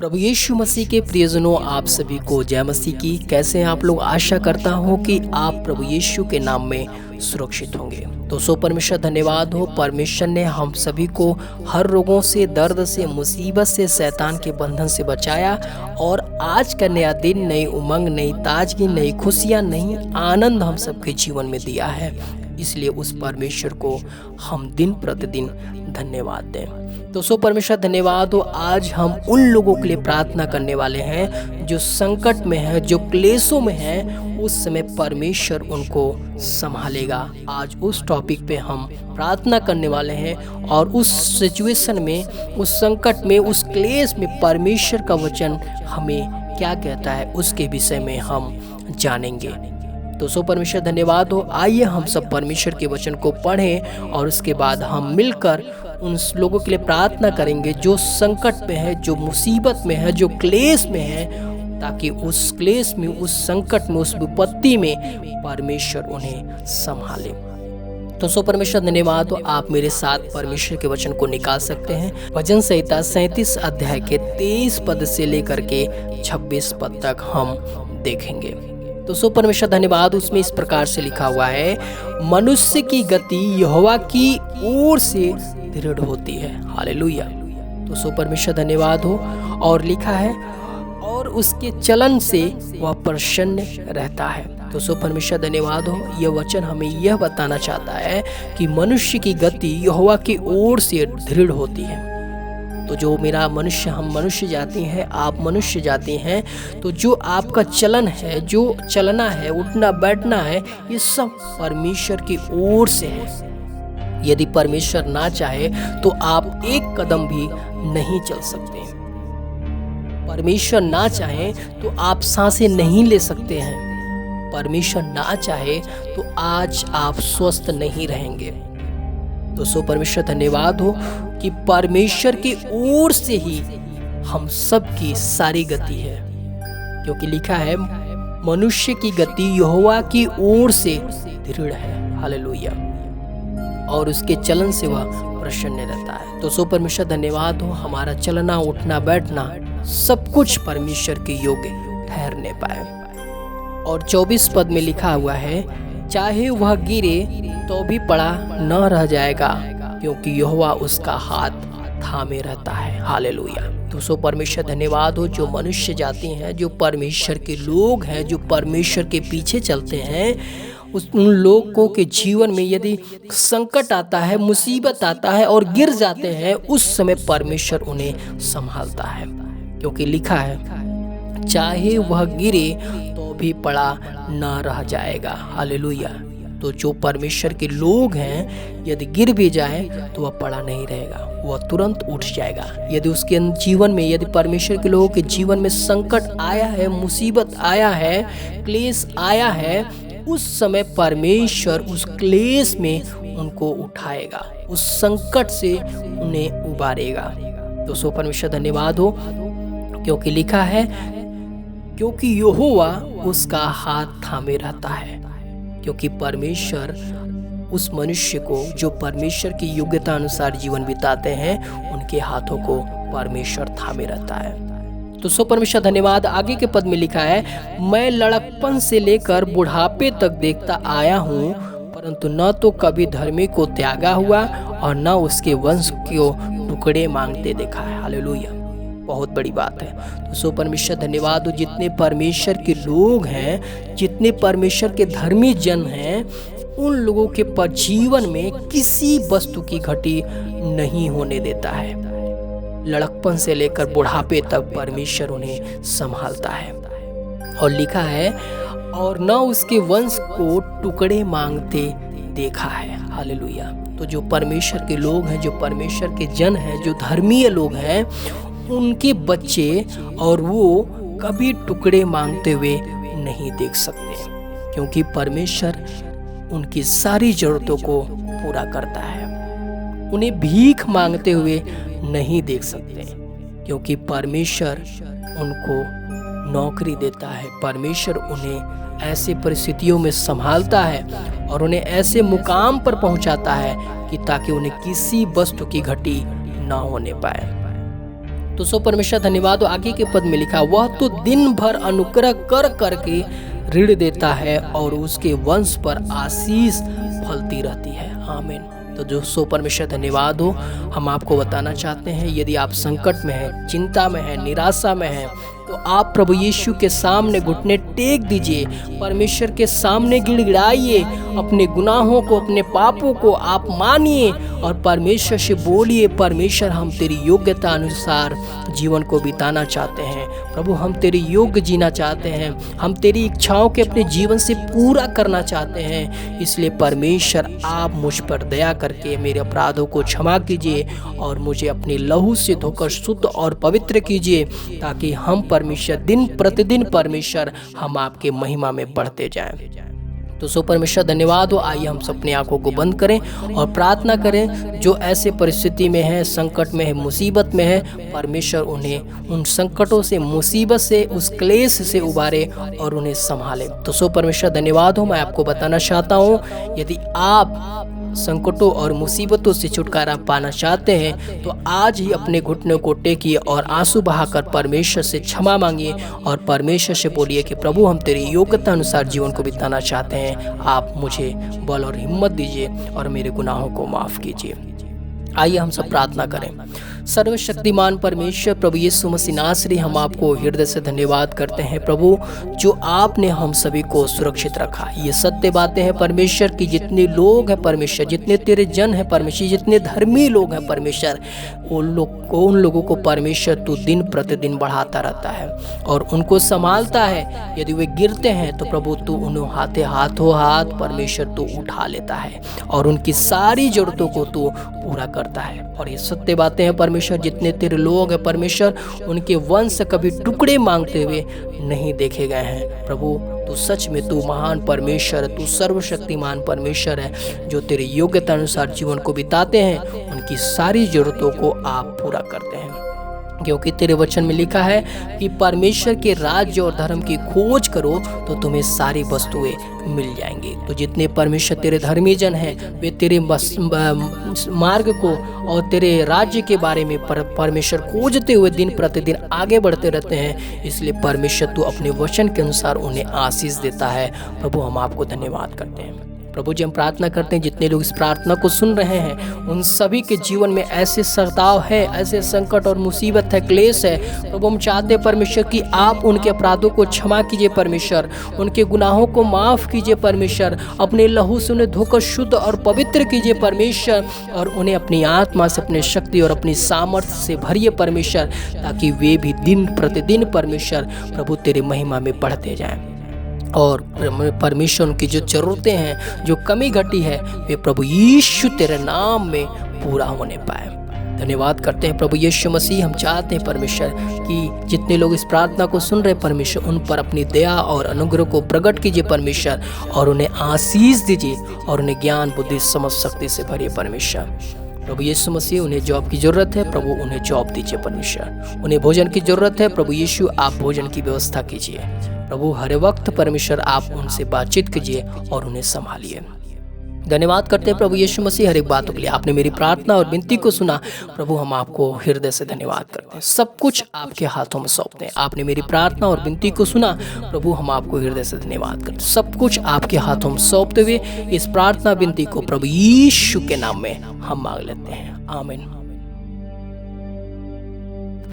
प्रभु यीशु मसीह के प्रियजनों, आप सभी को जय मसीह की। कैसे हैं आप लोग? आशा करता हूं कि आप प्रभु यीशु के नाम में सुरक्षित होंगे। तो सो परमेश्वर धन्यवाद हो, परमेश्वर ने हम सभी को हर रोगों से, दर्द से, मुसीबत से, शैतान के बंधन से बचाया और आज का नया दिन, नई उमंग, नई ताजगी, नई खुशियां, नई आनंद हम सबके जीवन में दिया है। इसलिए उस परमेश्वर को हम दिन प्रतिदिन धन्यवाद दें। तो सो परमेश्वर धन्यवाद हो। आज हम उन लोगों के लिए प्रार्थना करने वाले हैं जो संकट में है, जो क्लेशों में है। उस समय परमेश्वर उनको संभालेगा। आज उस टॉपिक पे हम प्रार्थना करने वाले हैं और उस सिचुएशन में, उस संकट में, उस क्लेश में परमेश्वर का वचन हमें क्या कहता है उसके विषय में हम जानेंगे। तो सो परमेश्वर धन्यवाद हो। आइए हम सब परमेश्वर के वचन को पढ़ें और उसके बाद हम मिलकर उन लोगों के लिए प्रार्थना करेंगे जो संकट में है, जो मुसीबत में है, जो क्लेश में है, ताकि उस क्लेश में, उस संकट में, उस विपत्ति में परमेश्वर उन्हें संभाले। तो सो परमेश्वर धन्यवाद हो। आप मेरे साथ परमेश्वर के वचन को निकाल सकते हैं। भजन संहिता 37 अध्याय के 23 पद से लेकर के 26 पद तक हम देखेंगे। तो सो परमेश्वर धन्यवाद। उसमें इस प्रकार से लिखा हुआ है, मनुष्य की गति यहोवा की ओर से दृढ़ होती है। हालेलुया। तो सो परमेश्वर धन्यवाद हो। और लिखा है, और उसके चलन से वह प्रसन्न रहता है। तो सो परमेश्वर धन्यवाद हो। यह वचन हमें यह बताना चाहता है कि मनुष्य की गति यहोवा की ओर से दृढ़ होती है। तो जो मेरा मनुष्य, हम मनुष्य जाति हैं, आप मनुष्य जाति हैं, तो जो आपका चलन है, जो चलना है, उठना बैठना है, ये सब परमेश्वर की ओर से है। यदि परमेश्वर ना चाहे तो आप एक कदम भी नहीं चल सकते। परमेश्वर ना चाहे तो आप सांसें नहीं ले सकते हैं। परमेश्वर ना चाहे तो आज आप स्वस्थ नहीं रहेंगे। तो सो परमेश्वर धन्यवाद हो कि परमेश्वर की ओर से ही हम सब की सारी गति है, क्योंकि लिखा है मनुष्य की गति यहोवा की ओर से दृढ़ है। हालेलुया। और उसके चलन से वह प्रसन्न रहता है। तो सो परमेश्वर धन्यवाद हो। हमारा चलना, उठना, बैठना सब कुछ परमेश्वर के योग्य ठहरने पाए। और 24 पद में लिखा हुआ है, चाहे वह गिरे तो भी पड़ा न रह जाएगा, क्योंकि यहोवा उसका हाथ थामे रहता है। हालेलुया। तो सो परमेश्वर धन्यवाद हो। जो मनुष्य जाति हैं, जो परमेश्वर के लोग हैं, जो परमेश्वर के पीछे चलते हैं, उन लोगों के जीवन में यदि संकट आता है, मुसीबत आता है और गिर जाते हैं, उस समय परमेश्वर उन्हें संभालता है। क्योंकि लिखा है, चाहे वह गिरे तो भी पड़ा न रह जाएगा। हालेलुया। तो जो परमेश्वर के लोग हैं, यदि गिर भी जाए तो वह पड़ा नहीं रहेगा, वह तुरंत उठ जाएगा। यदि उसके जीवन में, यदि परमेश्वर के लोगों के जीवन में संकट आया है, मुसीबत आया है, क्लेश आया है, उस समय परमेश्वर उस क्लेश में उनको उठाएगा, उस संकट से उन्हें उबारेगा। तो सो परमेश्वर धन्यवाद हो। क्योंकि लिखा है, क्योंकि यहोवा उसका हाथ थामे रहता है। क्योंकि परमेश्वर उस मनुष्य को, जो परमेश्वर की योग्यता अनुसार जीवन बिताते हैं, उनके हाथों को परमेश्वर थामे रहता है। तो सो परमेश्वर धन्यवाद। आगे के पद में लिखा है, मैं लड़कपन से लेकर बुढ़ापे तक देखता आया हूँ, परंतु न तो कभी धर्मी को त्यागा हुआ और न उसके वंश को टुकड़े मांगते देखा है। हालेलुया। बहुत बड़ी बात है। तो सो परमेश्वर धन्यवाद हो। जितने परमेश्वर के लोग हैं, जितने परमेश्वर के धर्मी जन हैं, उन लोगों के जीवन में किसी वस्तु की घटी नहीं होने देता है। लड़कपन से लेकर बुढ़ापे तक परमेश्वर उन्हें संभालता है। और लिखा है, और न उसके वंश को टुकड़े मांगते देखा है। हालेलुया। तो जो परमेश्वर के लोग हैं, जो परमेश्वर के जन हैं, जो धर्मीय लोग हैं, उनके बच्चे और वो कभी टुकड़े मांगते हुए नहीं देख सकते, क्योंकि परमेश्वर उनकी सारी जरूरतों को पूरा करता है। उन्हें भीख मांगते हुए नहीं देख सकते, क्योंकि परमेश्वर उनको नौकरी देता है। परमेश्वर उन्हें ऐसे परिस्थितियों में संभालता है और उन्हें ऐसे मुकाम पर पहुंचाता है कि ताकि उन्हें किसी वस्तु की घटी ना होने पाए। तो सो परमेश्वर धन्यवाद। आगे के पद में लिखा, वह तो दिन भर अनुग्रह कर करके ऋण देता है और उसके वंश पर आशीष फलती रहती है। आमीन। तो जो सो परमेश्वर धन्यवाद हो। हम आपको बताना चाहते हैं, यदि आप संकट में हैं, चिंता में हैं, निराशा में हैं, तो आप प्रभु यीशु के सामने घुटने टेक दीजिए, परमेश्वर के सामने गिड़गिड़ाइए, अपने गुनाहों को, अपने पापों को आप मानिए और परमेश्वर से बोलिए, परमेश्वर हम तेरी योग्यता अनुसार जीवन को बिताना चाहते हैं। प्रभु हम तेरी योग्य जीना चाहते हैं, हम तेरी इच्छाओं के अपने जीवन से पूरा करना चाहते हैं। इसलिए परमेश्वर आप मुझ पर दया करके मेरे अपराधों को क्षमा कीजिए और मुझे अपने लहू से धोकर शुद्ध और पवित्र कीजिए, ताकि हम परमेश्वर दिन प्रतिदिन परमेश्वर हम आपके महिमा में बढ़ते जाएं। तो सो परमेश्वर धन्यवाद हो। आइए हम अपनी आंखों को बंद करें और प्रार्थना करें। जो ऐसे परिस्थिति में है, संकट में है, मुसीबत में है, परमेश्वर उन्हें उन संकटों से, मुसीबत से, उस क्लेश से उबारे और उन्हें संभाले। तो सो परमेश्वर धन्यवाद हो। मैं आपको बताना चाहता हूँ, यदि आप संकटों और मुसीबतों से छुटकारा पाना चाहते हैं तो आज ही अपने घुटनों को टेकिए और आंसू बहाकर परमेश्वर से क्षमा मांगिए और परमेश्वर से बोलिए कि प्रभु हम तेरी योग्यता अनुसार जीवन को बिताना चाहते हैं, आप मुझे बल और हिम्मत दीजिए और मेरे गुनाहों को माफ कीजिए। आइए हम सब प्रार्थना करें। सर्वशक्तिमान परमेश्वर प्रभु यीशु मसीह नासरी, हम आपको हृदय से धन्यवाद करते हैं प्रभु, जो आपने हम सभी को सुरक्षित रखा। ये सत्य बातें हैं परमेश्वर की, जितने लोग हैं परमेश्वर, जितने तेरे जन हैं परमेश्वर, जितने धर्मी लोग हैं परमेश्वर, उन लोगों को परमेश्वर तू दिन प्रतिदिन बढ़ाता रहता है और उनको संभालता है। यदि वे गिरते हैं तो प्रभु तू उन्हें हाथों हाथ परमेश्वर तू उठा लेता है और उनकी सारी जरूरतों को तू पूरा करता है। और ये सत्य बातें हैं परमेश्वर, जितने तेरे लोग हैं परमेश्वर, उनके वंश कभी टुकड़े मांगते हुए नहीं देखे गए हैं। प्रभु तू सच में तू महान परमेश्वर है, तू सर्वशक्तिमान परमेश्वर है, जो तेरे योग्यता अनुसार जीवन को बिताते हैं, उनकी सारी जरूरतों को आप पूरा करते हैं। क्योंकि तेरे वचन में लिखा है कि परमेश्वर के राज्य और धर्म की खोज करो तो तुम्हें सारी वस्तुएं मिल जाएंगी। तो जितने परमेश्वर तेरे धर्मी जन हैं, वे तेरे मार्ग को और तेरे राज्य के बारे में परमेश्वर खोजते हुए दिन प्रतिदिन आगे बढ़ते रहते हैं। इसलिए परमेश्वर तू अपने वचन के अनुसार उन्हें आशीष देता है। प्रभु हम आपको धन्यवाद करते हैं। प्रभु जी हम प्रार्थना करते हैं, जितने लोग इस प्रार्थना को सुन रहे हैं उन सभी के जीवन में ऐसे सताव है, ऐसे संकट और मुसीबत है, क्लेश है। प्रभु हम चाहते हैं परमेश्वर कि आप उनके अपराधों को क्षमा कीजिए परमेश्वर, उनके गुनाहों को माफ़ कीजिए परमेश्वर, अपने लहू से उन्हें धोकर शुद्ध और पवित्र कीजिए परमेश्वर, और उन्हें अपनी आत्मा से, अपनी शक्ति और अपनी सामर्थ्य से भरिए परमेश्वर, ताकि वे भी दिन प्रतिदिन परमेश्वर प्रभु तेरे महिमा में बढ़ते जाएं। और परमेश्वर उनकी जो ज़रूरतें हैं, जो कमी घटी है, वे प्रभु यीशु तेरे नाम में पूरा होने पाए। धन्यवाद करते हैं प्रभु यीशु मसीह। हम चाहते हैं परमेश्वर कि जितने लोग इस प्रार्थना को सुन रहे परमेश्वर, उन पर अपनी दया और अनुग्रह को प्रकट कीजिए परमेश्वर, और उन्हें आशीष दीजिए और उन्हें ज्ञान बुद्धि समझ शक्ति से भरिए परमेश्वर। प्रभु यीशु मसीह, उन्हें जॉब की जरूरत है, प्रभु उन्हें जॉब दीजिए परमेश्वर। उन्हें भोजन की जरूरत है, प्रभु यीशु आप भोजन की व्यवस्था कीजिए। प्रभु हर वक्त परमेश्वर आप उनसे बातचीत कीजिए और उन्हें संभालिए। धन्यवाद करते हैं प्रभु यीशु मसीह हर एक बातों के लिए। आपने मेरी प्रार्थना और विनती को सुना। प्रभु हम आपको हृदय से धन्यवाद करते हैं। सब कुछ आपके हाथों में सौंपते हैं। आपने मेरी प्रार्थना और विनती को सुना। प्रभु हम आपको हृदय से धन्यवाद करते हैं। सब कुछ आपके हाथों में सौंपते हुए इस प्रार्थना विनती को प्रभु यीशु के नाम में हम मांग लेते हैं। आमीन।